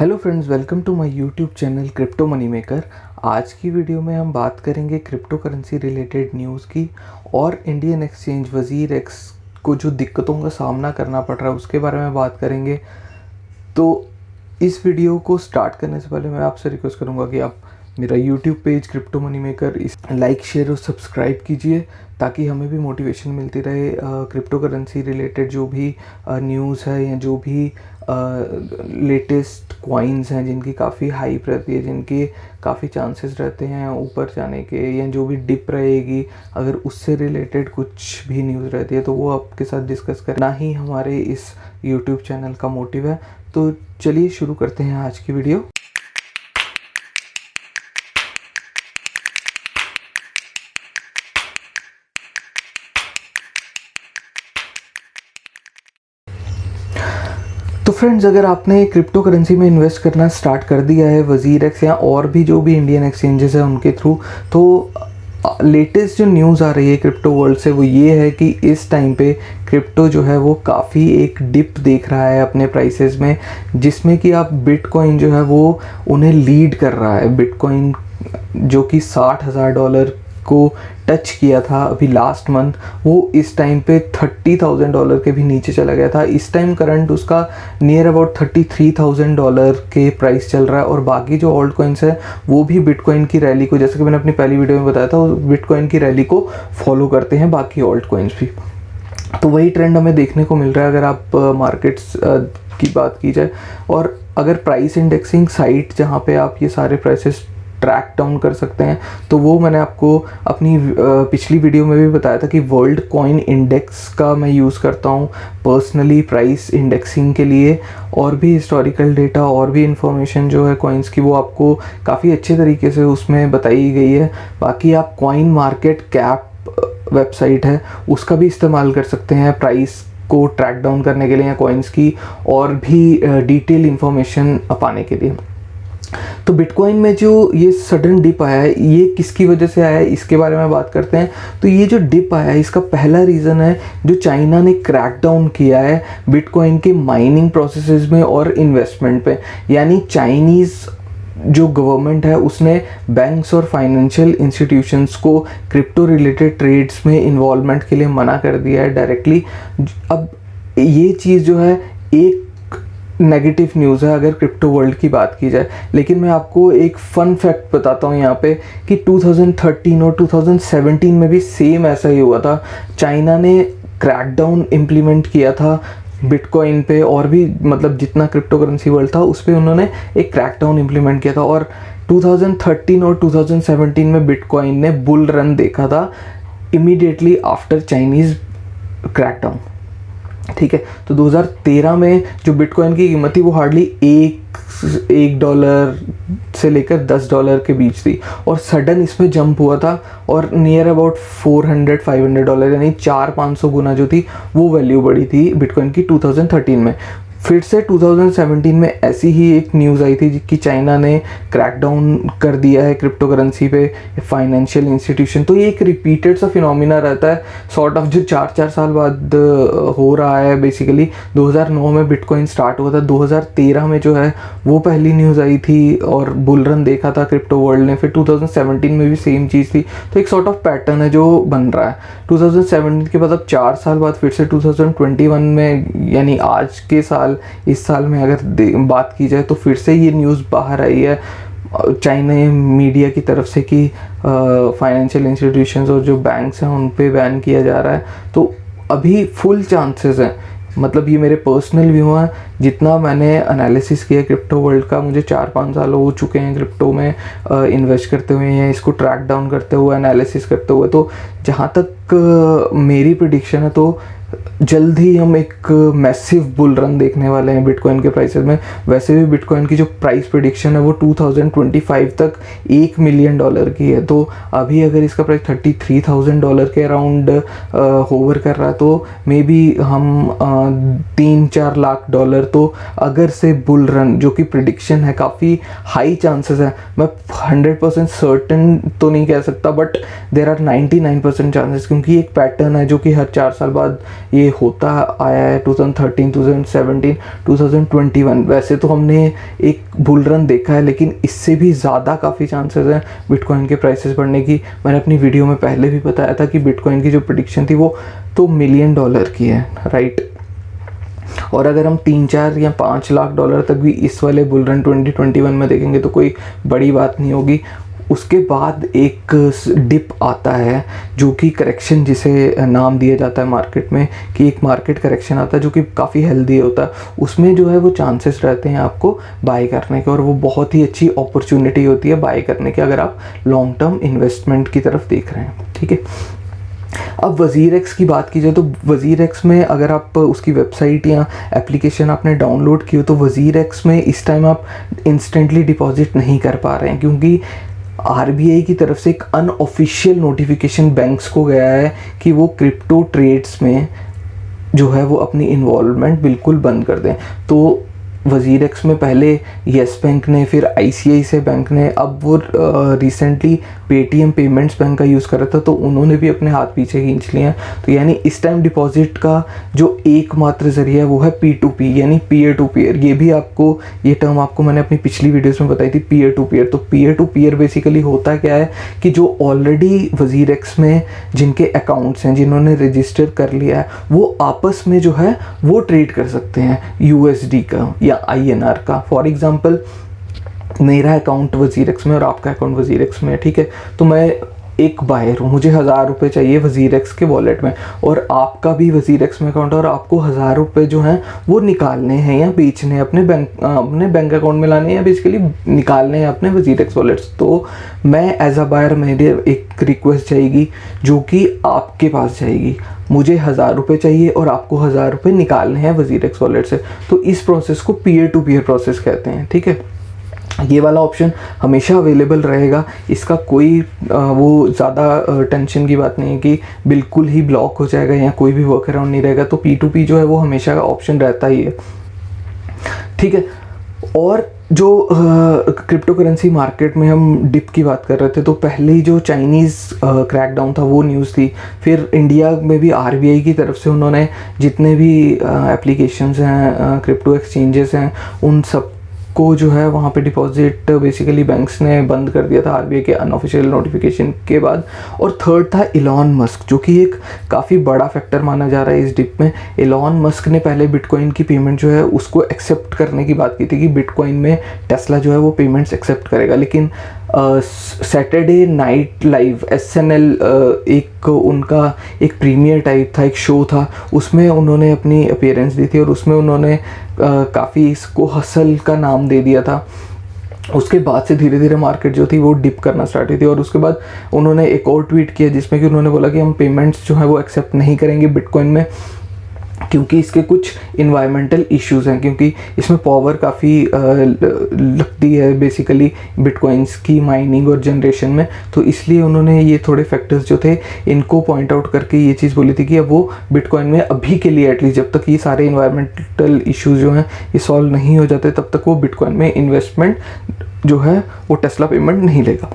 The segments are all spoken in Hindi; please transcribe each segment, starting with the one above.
Hello friends, welcome to my YouTube channel crypto money maker. आज की वीडियो में हम बात करेंगे क्रिप्टो करेंसी रिलेटेड न्यूज़ की और इंडियन एक्सचेंज वज़ीर एक्स को जो दिक्कतों का सामना करना पड़ रहा है उसके बारे में बात करेंगे। तो इस वीडियो को स्टार्ट करने से पहले मैं आपसे रिक्वेस्ट करूंगा कि आप मेरा YouTube page crypto money maker इस लाइक शेयर और सब्सक्राइब कीजिए ताकि हमें भी मोटिवेशन मिलती रहे। क्रिप्टो करेंसी रिलेटेड जो भी न्यूज़ है या जो भी लेटेस्ट कॉइन्स हैं जिनकी काफ़ी हाइप रहती है, जिनके काफ़ी चांसेस रहते हैं ऊपर जाने के, या जो भी डिप रहेगी अगर उससे रिलेटेड कुछ भी न्यूज़ रहती है तो वो आपके साथ डिस्कस करना ही हमारे इस यूट्यूब चैनल का मोटिव है। तो चलिए शुरू करते हैं आज की वीडियो। तो फ्रेंड्स, अगर आपने क्रिप्टो करेंसी में इन्वेस्ट करना स्टार्ट कर दिया है वज़ीर एक्स या और भी जो भी इंडियन एक्सचेंजेस हैं उनके थ्रू, तो लेटेस्ट जो न्यूज़ आ रही है क्रिप्टो वर्ल्ड से वो ये है कि इस टाइम पे क्रिप्टो जो है वो काफ़ी एक डिप देख रहा है अपने प्राइसेस में, जिसमें कि आप बिटकॉइन जो है वो उन्हें लीड कर रहा है। बिटकॉइन जो कि $60,000 को टच किया था अभी लास्ट मंथ, वो इस टाइम पे $30,000 के भी नीचे चला गया था। इस टाइम करंट उसका नियर अबाउट $33,000 के प्राइस चल रहा है। और बाकी जो ऑल्ट कॉइन्स है वो भी बिटकॉइन की रैली को, जैसे कि मैंने अपनी पहली वीडियो में बताया था, बिटकॉइन की रैली को फॉलो करते हैं बाकी ऑल्ट कॉइन्स भी। तो वही ट्रेंड हमें देखने को मिल रहा है अगर आप मार्केट्स की बात की जाए। और अगर प्राइस इंडेक्सिंग साइट जहाँ पे आप ये सारे प्राइसेस ट्रैक डाउन कर सकते हैं, तो वो मैंने आपको अपनी पिछली वीडियो में भी बताया था कि वर्ल्ड कॉइन इंडेक्स का मैं यूज़ करता हूँ पर्सनली प्राइस इंडेक्सिंग के लिए। और भी हिस्टोरिकल डेटा और भी इंफॉर्मेशन जो है कॉइन्स की वो आपको काफ़ी अच्छे तरीके से उसमें बताई गई है। बाकी आप कॉइन मार्केट कैप वेबसाइट है उसका भी इस्तेमाल कर सकते हैं प्राइस को ट्रैक डाउन करने के लिए या कॉइन्स की और भी डिटेल इंफॉर्मेशन पाने के लिए। तो बिटकॉइन में जो ये सडन डिप आया है ये किसकी वजह से आया है इसके बारे में बात करते हैं। तो ये जो डिप आया है इसका पहला रीज़न है जो चाइना ने क्रैक डाउन किया है बिटकॉइन के माइनिंग प्रोसेसेस में और इन्वेस्टमेंट पे। यानी चाइनीज़ जो गवर्नमेंट है उसने बैंक्स और फाइनेंशियल इंस्टीट्यूशंस को क्रिप्टो रिलेटेड ट्रेड्स में इन्वॉल्वमेंट के लिए मना कर दिया है डायरेक्टली। अब ये चीज़ जो है एक नेगेटिव न्यूज़ है अगर क्रिप्टो वर्ल्ड की बात की जाए। लेकिन मैं आपको एक फ़न फैक्ट बताता हूँ यहाँ पे कि 2013 और 2017 में भी सेम ऐसा ही हुआ था। चाइना ने क्रैकडाउन इम्प्लीमेंट किया था बिटकॉइन पे और भी मतलब जितना क्रिप्टो करेंसी वर्ल्ड था उस पर उन्होंने एक क्रैकडाउन इम्प्लीमेंट किया था। और 2013 और 2017 में बिटकॉइन ने बुल रन देखा था इमीडिएटली आफ्टर चाइनीज़ क्रैकडाउन। ठीक है, तो 2013 में जो बिटकॉइन की कीमत थी वो हार्डली एक डॉलर से लेकर $10 के बीच थी और सडन इसमें जंप हुआ था और नियर अबाउट $400-500 यानी 400-500 गुना जो थी वो वैल्यू बढ़ी थी बिटकॉइन की 2013 में। फिर से 2017 में ऐसी ही एक न्यूज़ आई थी कि चाइना ने क्रैकडाउन कर दिया है क्रिप्टो करेंसी पे फाइनेंशियल इंस्टीट्यूशन। तो ये एक रिपीटेड सा फिनोमिना रहता है सॉर्ट ऑफ जो 4-4 साल बाद हो रहा है। बेसिकली 2009 में बिटकॉइन स्टार्ट हुआ था, 2013 में जो है वो पहली न्यूज़ आई थी और बुल रन देखा था क्रिप्टो वर्ल्ड ने। फिर 2017 में भी सेम चीज़ थी। तो एक सॉर्ट ऑफ पैटर्न है जो बन रहा है। 2017 के बाद अब 4 साल बाद फिर से 2021 में यानी आज के साल इस साल में अगर बात की जाए तो फिर से ये न्यूज़ बाहर आई है चाइना मीडिया की तरफ से कि फाइनेंशियल इंस्टीट्यूशंस और जो बैंक्स हैं उन पे बैन किया जा रहा है। तो अभी फुल चांसेस हैं, मतलब ये मेरे पर्सनल व्यू है, जितना मैंने एनालिसिस किया क्रिप्टो वर्ल्ड का, मुझे 4-5 साल हो चुके हैं क्रिप्टो में इन्वेस्ट करते हुए या इसको ट्रैक डाउन करते हुए एनालिसिस करते हुए। तो जहाँ तक मेरी प्रेडिक्शन है तो जल्द ही हम एक मैसिव बुल रन देखने वाले हैं बिटकॉइन के प्राइसेस में। वैसे भी बिटकॉइन की जो प्राइस प्रेडिक्शन है वो 2025 तक $1 मिलियन की है। तो अभी अगर इसका प्राइस $33,000 के अराउंड होवर कर रहा है तो मे बी हम $3-4 लाख तो अगर से बुल रन जो कि प्रिडिक्शन है, काफ़ी हाई चांसेस है, मैं 100% सर्टेन तो नहीं कह सकता बट देर आर 99% चांसेस, क्योंकि एक पैटर्न है जो कि हर 4 साल बाद ये होता आया है। 2013, 2017, 2021 वैसे तो हमने एक बुल रन देखा है, लेकिन इससे भी ज़्यादा काफ़ी चांसेस हैं बिटकॉइन के प्राइसेस बढ़ने की। मैंने अपनी वीडियो में पहले भी बताया था कि बिटकॉइन की जो प्रिडिक्शन थी वो तो $1 मिलियन की है, राइट। और अगर हम 3-4 या 5 लाख डॉलर तक भी इस वाले बुल रन 2021 में देखेंगे तो कोई बड़ी बात नहीं होगी। उसके बाद एक डिप आता है जो कि करेक्शन, जिसे नाम दिया जाता है मार्केट में कि एक मार्केट करेक्शन आता है जो कि काफ़ी हेल्दी होता है। उसमें जो है वो चांसेस रहते हैं आपको बाय करने के, और वो बहुत ही अच्छी अपॉर्चुनिटी होती है बाय करने की अगर आप लॉन्ग टर्म इन्वेस्टमेंट की तरफ देख रहे हैं, ठीक है। अब वज़ीर की बात की जाए तो वज़ीर में अगर आप उसकी वेबसाइट या एप्लीकेशन आपने डाउनलोड की हो तो वज़ीर में इस टाइम आप इंस्टेंटली डिपॉजिट नहीं कर पा रहे हैं, क्योंकि आरबीआई की तरफ से एक अनऑफिशियल नोटिफिकेशन बैंक्स को गया है कि वो क्रिप्टो ट्रेड्स में जो है वो अपनी इन्वॉल्वमेंट बिल्कुल बंद कर दें। तो वज़ीर में पहले येस बैंक ने, फिर आईसीआईसीआई बैंक ने, अब वो रिसेंटली पेटीएम पेमेंट्स बैंक का यूज़ कर रहा था तो उन्होंने भी अपने हाथ पीछे खींच लिए हैं। तो यानी इस टाइम डिपॉजिट का जो एकमात्र ज़रिया है वो है P2P यानी पीयर टू पीयर। ये भी आपको, ये टर्म आपको मैंने अपनी पिछली वीडियोस में बताई थी, पीयर टू पीयर। तो पीयर टू पीयर बेसिकली होता क्या है कि जो ऑलरेडी वज़ीर में जिनके अकाउंट्स हैं, जिन्होंने रजिस्टर कर लिया है, वो आपस में जो है वो ट्रेड कर सकते हैं USD का या INR का। फॉर एग्जांपल मेरा अकाउंट वज़ीर में और आपका अकाउंट वज़ीर में है, ठीक है। तो मैं एक बायर हूँ, मुझे 1000 रुपये चाहिए वज़ीर के वॉलेट में, और आपका भी वज़ीर में अकाउंट है और आपको 1000 रुपये जो हैं वो निकालने हैं या बेचने हैं, अपने बैंक अकाउंट में लाने हैं या बेसिकली निकालने हैं अपने वज़ीर वॉलेट्स। तो मैं एज अ बायर, मेरे एक रिक्वेस्ट जाएगी जो कि आपके पास जाएगी, मुझे 1000 रुपये चाहिए और आपको 1000 रुपये निकालने हैं वज़ीर वॉलेट से। तो इस प्रोसेस को पीयर टू पीयर प्रोसेस कहते हैं, ठीक है। ये वाला ऑप्शन हमेशा अवेलेबल रहेगा, इसका कोई वो ज़्यादा टेंशन की बात नहीं है कि बिल्कुल ही ब्लॉक हो जाएगा या कोई भी वर्क अराउंड नहीं रहेगा। तो P2P जो है वो हमेशा का ऑप्शन रहता ही है, ठीक है। और जो क्रिप्टो करेंसी मार्केट में हम डिप की बात कर रहे थे, तो पहले ही जो चाइनीज़ क्रैकडाउन था वो न्यूज़ थी। फिर इंडिया में भी आरबीआई की तरफ से उन्होंने जितने भी एप्लीकेशंस हैं, क्रिप्टो एक्सचेंजेस हैं, उन सब को जो है वहाँ पे डिपॉजिट बेसिकली बैंक्स ने बंद कर दिया था आरबीआई के अनऑफिशियल नोटिफिकेशन के बाद। और थर्ड था इलॉन मस्क, जो कि एक काफ़ी बड़ा फैक्टर माना जा रहा है इस डिप में। इलॉन मस्क ने पहले बिटकॉइन की पेमेंट जो है उसको एक्सेप्ट करने की बात की थी कि बिटकॉइन में टेस्ला जो है वो पेमेंट्स एक्सेप्ट करेगा, लेकिन सैटरडे नाइट लाइव SNL एक उनका एक प्रीमियर टाइप था, एक शो था, उसमें उन्होंने अपनी अपीयरेंस दी थी और उसमें उन्होंने काफ़ी इसको हसल का नाम दे दिया था। उसके बाद से धीरे धीरे मार्केट जो थी वो डिप करना स्टार्ट हुई थी, और उसके बाद उन्होंने एक और ट्वीट किया जिसमें कि उन्होंने बोला कि हम पेमेंट्स जो है वो एक्सेप्ट नहीं करेंगे बिटकॉइन में, क्योंकि इसके कुछ इन्वायरमेंटल इश्यूज़ हैं, क्योंकि इसमें पावर काफ़ी लगती है बेसिकली बिटकॉइंस की माइनिंग और जनरेशन में। तो इसलिए उन्होंने ये थोड़े फैक्टर्स जो थे इनको पॉइंट आउट करके ये चीज़ बोली थी कि अब वो बिटकॉइन में अभी के लिए एटलीस्ट जब तक ये सारे इन्वायरमेंटल इश्यूज़ जो हैं ये सॉल्व नहीं हो जाते तब तक वो बिटकॉइन में इन्वेस्टमेंट जो है वो टेस्ला पेमेंट नहीं लेगा।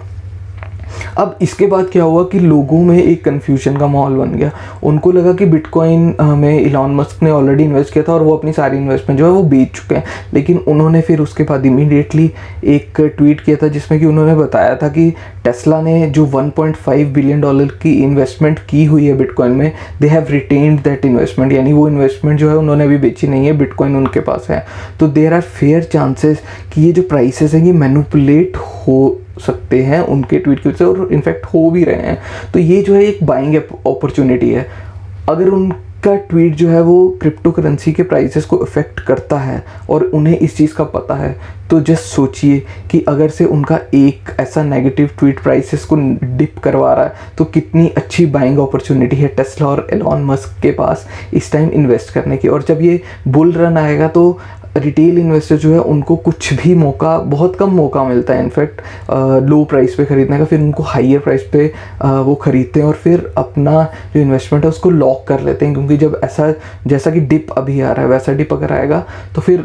अब इसके बाद क्या हुआ कि लोगों में एक कन्फ्यूजन का माहौल बन गया। उनको लगा कि बिटकॉइन में इलॉन मस्क ने ऑलरेडी इन्वेस्ट किया था और वो अपनी सारी इन्वेस्टमेंट जो है वो बेच चुके हैं, लेकिन उन्होंने फिर उसके बाद इमीडिएटली एक ट्वीट किया था जिसमें कि उन्होंने बताया था कि टेस्ला ने जो $1.5 बिलियन की इन्वेस्टमेंट की हुई है बिटकॉइन में, they have retained that investment, यानी वो इन्वेस्टमेंट जो है उन्होंने अभी बेची नहीं है, बिटकॉइन उनके पास है। तो देयर आर फेयर चांसेस कि ये जो प्राइसेस हैं ये मैनिपुलेट हो सकते हैं उनके ट्वीट की वजह से, और इनफैक्ट हो भी रहे हैं। तो ये जो है एक बाइंग अपॉर्चुनिटी है। अगर उनका ट्वीट जो है वो क्रिप्टो करेंसी के प्राइसेस को इफ़ेक्ट करता है और उन्हें इस चीज़ का पता है, तो जस्ट सोचिए कि अगर से उनका एक ऐसा नेगेटिव ट्वीट प्राइसेस को डिप करवा रहा है तो कितनी अच्छी बाइंग अपॉर्चुनिटी है टेस्ला और एलॉन मस्क के पास इस टाइम इन्वेस्ट करने की। और जब ये बुल रन आएगा तो रिटेल इन्वेस्टर जो है उनको कुछ भी मौका, बहुत कम मौका मिलता है इनफैक्ट लो प्राइस पे ख़रीदने का, फिर उनको हाइयर प्राइस पे वो ख़रीदते हैं और फिर अपना जो इन्वेस्टमेंट है उसको लॉक कर लेते हैं। क्योंकि जब ऐसा, जैसा कि डिप अभी आ रहा है वैसा डिप अगर आएगा तो फिर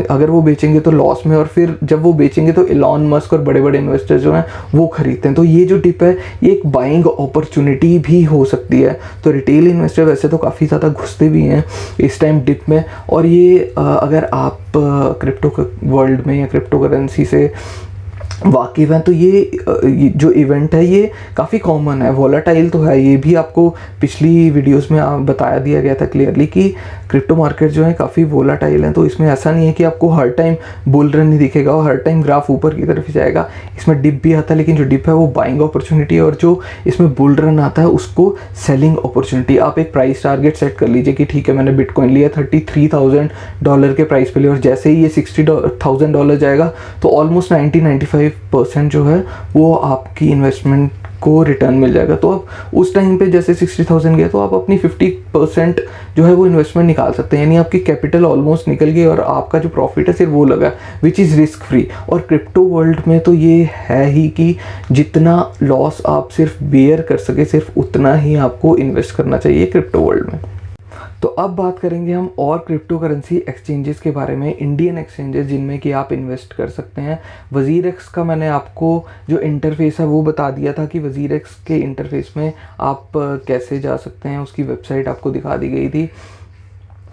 अगर वो बेचेंगे तो लॉस में, और फिर जब वो बेचेंगे तो इलॉन मस्क और बड़े बड़े इन्वेस्टर जो हैं वो ख़रीदते हैं। तो ये जो डिप है ये एक बाइंग अपॉर्चुनिटी भी हो सकती है। तो रिटेल इन्वेस्टर वैसे तो काफ़ी ज़्यादा घुसते भी हैं इस टाइम डिप में, और ये अगर आप क्रिप्टो वर्ल्ड में या क्रिप्टो करेंसी से वाकिफ़ हैं तो ये जो इवेंट है ये काफ़ी कॉमन है। वॉलेटाइल तो है, ये भी आपको पिछली वीडियोस में बताया दिया गया था क्लियरली कि क्रिप्टो मार्केट जो है काफ़ी वॉलेटाइल है। तो इसमें ऐसा नहीं है कि आपको हर टाइम बुल रन ही दिखेगा और हर टाइम ग्राफ ऊपर की तरफ ही जाएगा। इसमें डिप भी आता है, लेकिन जो डिप है वो बाइंग अपॉर्चुनिटी है, और जो इसमें बुल रन आता है उसको सेलिंग अपॉर्चुनिटी। आप एक प्राइस टारगेट सेट कर लीजिए कि ठीक है मैंने बिटकॉइन लिया $33,000 के प्राइस पे लिया, और जैसे ही ये $60,000 जाएगा तो ऑलमोस्ट 90-95% जो है वो आपकी इन्वेस्टमेंट को रिटर्न मिल जाएगा। तो आप उस टाइम पे जैसे 60,000 गया तो आप अपनी 50% जो है वो इन्वेस्टमेंट निकाल सकते हैं, यानी आपकी कैपिटल ऑलमोस्ट निकल गई और आपका जो प्रॉफिट है सिर्फ वो लगा, विच इज़ रिस्क फ्री। और क्रिप्टो वर्ल्ड में तो ये है ही कि जितना लॉस आप सिर्फ बेयर कर सके सिर्फ उतना ही आपको इन्वेस्ट करना चाहिए क्रिप्टो वर्ल्ड में। तो अब बात करेंगे हम और क्रिप्टो करेंसी एक्सचेंजेस के बारे में, इंडियन एक्सचेंजेस जिनमें कि आप इन्वेस्ट कर सकते हैं। वज़ीरएक्स का मैंने आपको जो इंटरफेस है वो बता दिया था कि वज़ीरएक्स के इंटरफेस में आप कैसे जा सकते हैं, उसकी वेबसाइट आपको दिखा दी गई थी।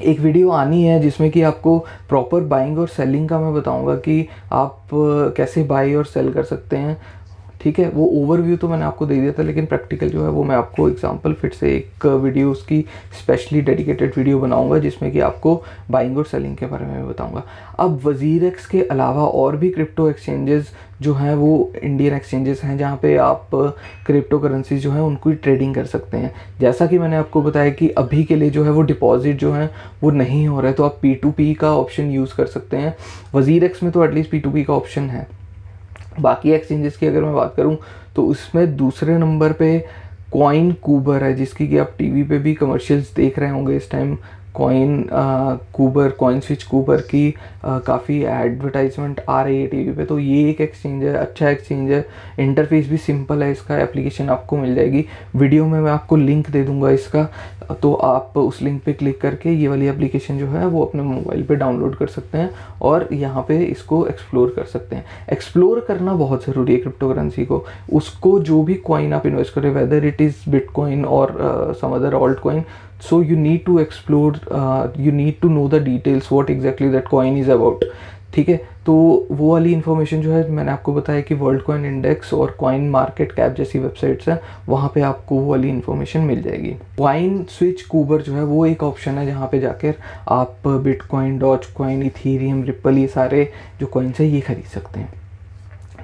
एक वीडियो आनी है जिसमें कि आपको प्रॉपर बाइंग और सेलिंग का मैं बताऊंगा कि आप कैसे बाई और सेल कर सकते हैं। ठीक है, वो ओवरव्यू तो मैंने आपको दे दिया था, लेकिन प्रैक्टिकल जो है वो मैं आपको एग्जांपल फिर से एक वीडियो उसकी स्पेशली डेडिकेटेड वीडियो बनाऊंगा जिसमें कि आपको बाइंग और सेलिंग के बारे में बताऊंगा। अब वज़ीरएक्स के अलावा और भी क्रिप्टो एक्सचेंजेस जो हैं वो इंडियन एक्सचेंजेस हैं जहाँ पे आप क्रिप्टो करेंसी जो है उनको ट्रेडिंग कर सकते हैं। जैसा कि मैंने आपको बताया कि अभी के लिए जो है वो डिपॉजिट जो है वो नहीं हो रहा है, तो आप P2P का ऑप्शन यूज़ कर सकते हैं। वज़ीरएक्स में तो एटलीस्ट P2P का ऑप्शन है। बाकी एक्सचेंजेस की अगर मैं बात करूं तो उसमें दूसरे नंबर पे कॉइन कूबर है, जिसकी कि आप टीवी पे भी कमर्शियल्स देख रहे होंगे इस time. Coin Cooper, coin switch Cooper की काफ़ी एडवर्टाइजमेंट आ रही है टीवी पे। तो ये एक एक्सचेंज है, अच्छा एक्सचेंज है, इंटरफेस भी सिंपल है, इसका एप्लीकेशन आपको मिल जाएगी। वीडियो में मैं आपको लिंक दे दूंगा इसका, तो आप उस लिंक पे क्लिक करके ये वाली एप्लीकेशन जो है वो अपने मोबाइल पे डाउनलोड कर सकते हैं और यहाँ पे इसको एक्सप्लोर कर सकते हैं। एक्सप्लोर करना बहुत ज़रूरी है क्रिप्टो करेंसी को। उसको जो भी कॉइन आप इन्वेस्ट करें, वेदर इट इज़ बिटकॉइन और some other altcoin, so you need to explore, you need to know the details what exactly that coin is about। ठीक है, तो वो वाली इन्फॉर्मेशन जो है मैंने आपको बताया कि वर्ल्ड कॉइन इंडेक्स और कॉइन मार्केट कैप जैसी वेबसाइट्स हैं, वहाँ पे आपको वो वाली इन्फॉर्मेशन मिल जाएगी। कॉइन स्विच कूबर जो है वो एक ऑप्शन है जहाँ पे जाकर आप bitcoin, dogecoin, Ethereum, Ripple, ये सारे जो कॉइन्स हैं ये खरीद सकते हैं।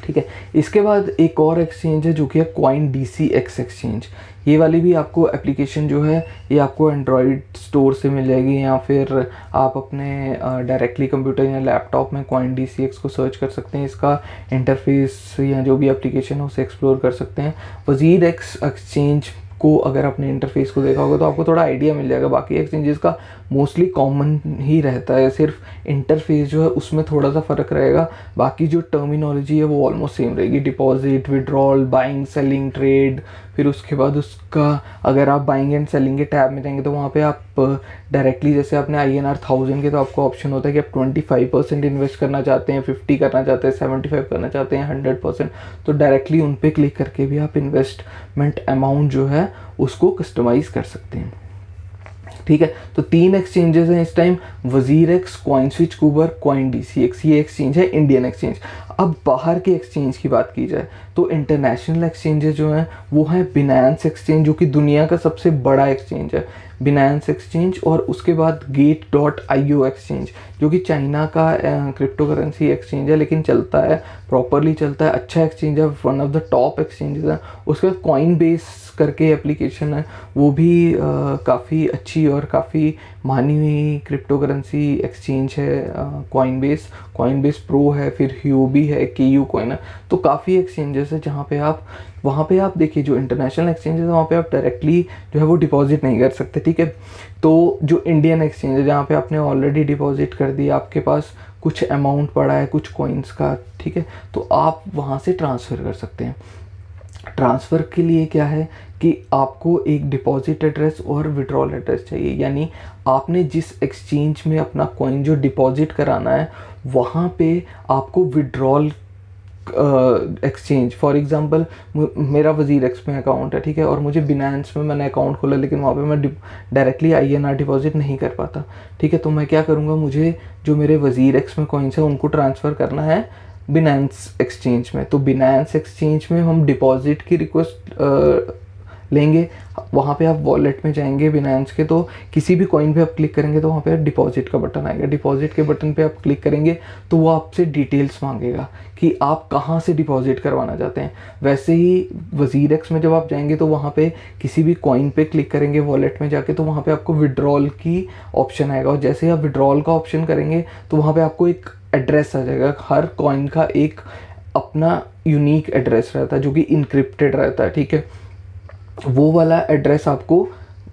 ठीक है, इसके बाद एक और एक्सचेंज है जो कि है कॉइन DCX एक्सचेंज। ये वाली भी आपको एप्लीकेशन जो है ये आपको एंड्रॉयड स्टोर से मिल जाएगी, या फिर आप अपने डायरेक्टली कंप्यूटर या लैपटॉप में कॉइन DCX को सर्च कर सकते हैं। इसका इंटरफेस या जो भी एप्लीकेशन है उसे एक्सप्लोर कर सकते हैं। वज़ीरएक्स एक्सचेंज को अगर आपने इंटरफेस को देखा होगा तो आपको थोड़ा आइडिया मिल जाएगा। बाकी एक्सचेंजेस का मोस्टली कॉमन ही रहता है, सिर्फ इंटरफेस जो है उसमें थोड़ा सा फ़र्क रहेगा, बाकी जो टर्मिनोलॉजी है वो ऑलमोस्ट सेम रहेगी। Deposit, withdrawal, buying, selling, trade, फिर उसके बाद उसका अगर आप बाइंग एंड सेलिंग के टैब में जाएंगे तो वहाँ पे आप डायरेक्टली, जैसे आपने INR 1000 के, तो आपको ऑप्शन होता है कि आप 25% इन्वेस्ट करना चाहते हैं, 50 करना चाहते हैं, 75 करना चाहते हैं, 100%, तो डायरेक्टली उन पे क्लिक करके भी आप इन्वेस्टमेंट अमाउंट जो है उसको कस्टमाइज़ कर सकते हैं। ठीक है, तो 3 एक्सचेंजेस हैं इस time, WazirX, coin switch Cooper, coin DCX, ये एक्सचेंज है इंडियन एक्सचेंज। अब बाहर के एक्सचेंज की बात की जाए तो इंटरनेशनल एक्सचेंजेस जो हैं वो हैं बिनांस एक्सचेंज, जो कि दुनिया का सबसे बड़ा एक्सचेंज है, बिनांस एक्सचेंज, और उसके बाद Gate.io एक्सचेंज जो कि चाइना का क्रिप्टो करेंसी एक्सचेंज है, लेकिन चलता है, प्रॉपरली चलता है, अच्छा एक्सचेंज है, one of the top exchanges है। उसके बाद कॉइन बेस करके एप्लीकेशन है, वो भी काफ़ी अच्छी और काफ़ी मानी हुई क्रिप्टो करेंसी एक्सचेंज है। कॉइन बेस प्रो है, फिर ह्यूबी है, KU कॉइन है, तो काफ़ी एक्सचेंजेस है जहाँ पे आप वहाँ पे आप देखिए जो इंटरनेशनल एक्सचेंज है वहाँ पे आप डायरेक्टली जो है वो डिपॉजिट नहीं कर सकते, ठीक है। तो जो इंडियन एक्सचेंज है जहाँ पे आपने ऑलरेडी डिपॉजिट कर दिया, आपके पास कुछ अमाउंट पड़ा है कुछ कॉइन्स का, ठीक है, तो आप वहाँ से ट्रांसफ़र कर सकते हैं। ट्रांसफ़र के लिए क्या है कि आपको एक डिपॉजिट एड्रेस और विड्रॉल एड्रेस चाहिए, यानी आपने जिस एक्सचेंज में अपना कॉइन जो डिपॉजिट कराना है वहाँ पे आपको विड्रॉल एक्सचेंज, फॉर एग्जांपल मेरा वज़ीर एक्स में अकाउंट है, ठीक है, और मुझे बिनांस में मैंने अकाउंट खोला लेकिन वहाँ पे मैं डायरेक्टली INR डिपॉजिट नहीं कर पाता, ठीक है, तो मैं क्या करूँगा, मुझे जो मेरे वज़ीर एक्स में कॉइन्स है उनको ट्रांसफ़र करना है बिनांस एक्सचेंज में। तो बिनांस एक्सचेंज में हम डिपॉजिट की रिक्वेस्ट लेंगे, वहाँ पे आप वॉलेट में जाएंगे बिनांस के, तो किसी भी कॉइन पे आप क्लिक करेंगे तो वहाँ पे डिपॉजिट का बटन आएगा, डिपॉजिट के बटन पे आप क्लिक करेंगे तो वो आपसे डिटेल्स मांगेगा कि आप कहाँ से डिपॉजिट करवाना चाहते हैं। वैसे ही वज़ीर एक्स में जब आप जाएंगे तो वहाँ पे किसी भी कॉइन पे क्लिक करेंगे वॉलेट में जाके, तो वहाँ पे आपको विड्रॉल की ऑप्शन आएगा, और जैसे ही आप विड्रॉल का ऑप्शन करेंगे तो वहाँ पे आपको एक एड्रेस आ जाएगा। हर कॉइन का एक अपना यूनिक एड्रेस रहता है जो कि इनक्रिप्टेड रहता है, ठीक है। वो वाला एड्रेस आपको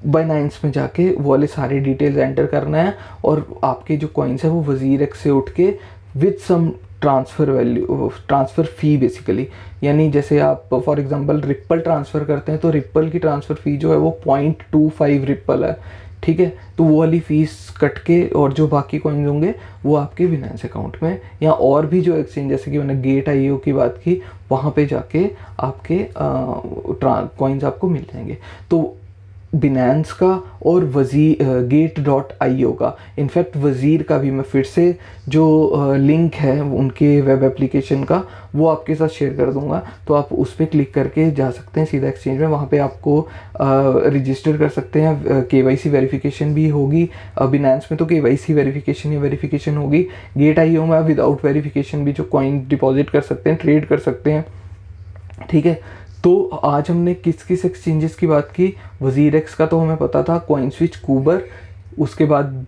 बाइनेंस में जाके वो वाले सारे डिटेल्स एंटर करना है, और आपके जो कॉइन्स है वो वज़ीर एक्स से उठ के with some transfer fee basically, यानी जैसे आप फॉर एग्जांपल रिप्पल ट्रांसफ़र करते हैं तो रिप्पल की ट्रांसफ़र फ़ी जो है वो 0.25 रिप्पल है, ठीक है, तो वो वाली फ़ीस कट के और जो बाकी कॉइन्स होंगे वो आपके बिनांस अकाउंट में, या और भी जो एक्सचेंज जैसे कि मैंने Gate.io की बात की वहाँ पे जाके आपके कॉइन्स आपको मिल जाएंगे। तो बिनांस का और Gate.io का, इनफैक्ट वज़ीर का भी मैं फिर से जो लिंक है उनके वेब एप्लीकेशन का वो आपके साथ शेयर कर दूंगा, तो आप उस पर क्लिक करके जा सकते हैं सीधा एक्सचेंज में। वहाँ पे आपको रजिस्टर कर सकते हैं, KYC वेरिफिकेशन भी होगी। बिनांस में तो KYC वेरिफिकेशन या वेरिफिकेशन होगी, Gate.io में आप विदाउट वेरिफिकेशन भी जो कॉइन डिपॉजिट कर सकते हैं, ट्रेड कर सकते हैं, ठीक है। तो आज हमने किस किस एक्सचेंजेस की बात की, वज़ीर एक्स का तो हमें पता था, कॉइन स्विच, कूबर, उसके बाद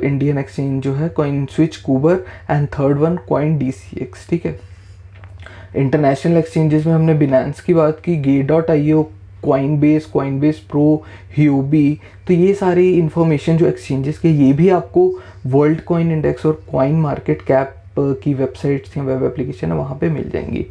इंडियन एक्सचेंज जो है coin switch, Cooper, and third one coin DCX, ठीक है। इंटरनेशनल एक्सचेंजेस में हमने बिनांस की बात की, Gate.io, कॉइनबेस प्रो, ह्यूबी, तो ये सारी इन्फॉर्मेशन जो एक्सचेंजेस के ये भी आपको वर्ल्ड कॉइन इंडेक्स और कॉइन मार्केट कैप की वेबसाइट्स या वेब एप्लीकेशन है वहाँ पे मिल जाएंगी।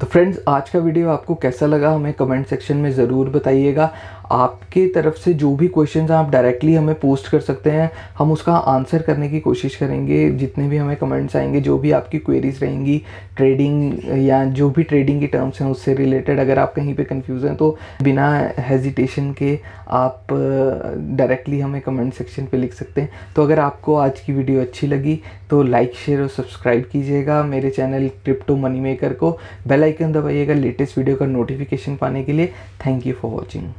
तो फ्रेंड्स आज का वीडियो आपको कैसा लगा हमें कमेंट सेक्शन में ज़रूर बताइएगा। आपके तरफ से जो भी क्वेश्चंस आप डायरेक्टली हमें पोस्ट कर सकते हैं, हम उसका आंसर करने की कोशिश करेंगे। जितने भी हमें कमेंट्स आएंगे, जो भी आपकी क्वेरीज रहेंगी ट्रेडिंग या जो भी ट्रेडिंग की टर्म्स हैं उससे रिलेटेड, अगर आप कहीं पे कंफ्यूज हैं तो बिना हेजिटेशन के आप डायरेक्टली हमें कमेंट सेक्शन पे लिख सकते हैं। तो अगर आपको आज की वीडियो अच्छी लगी तो लाइक, शेयर और सब्सक्राइब कीजिएगा मेरे चैनल क्रिप्टो मनी मेकर को। बेल आइकन दबाइएगा लेटेस्ट वीडियो का नोटिफिकेशन पाने के लिए। Thank you for watching.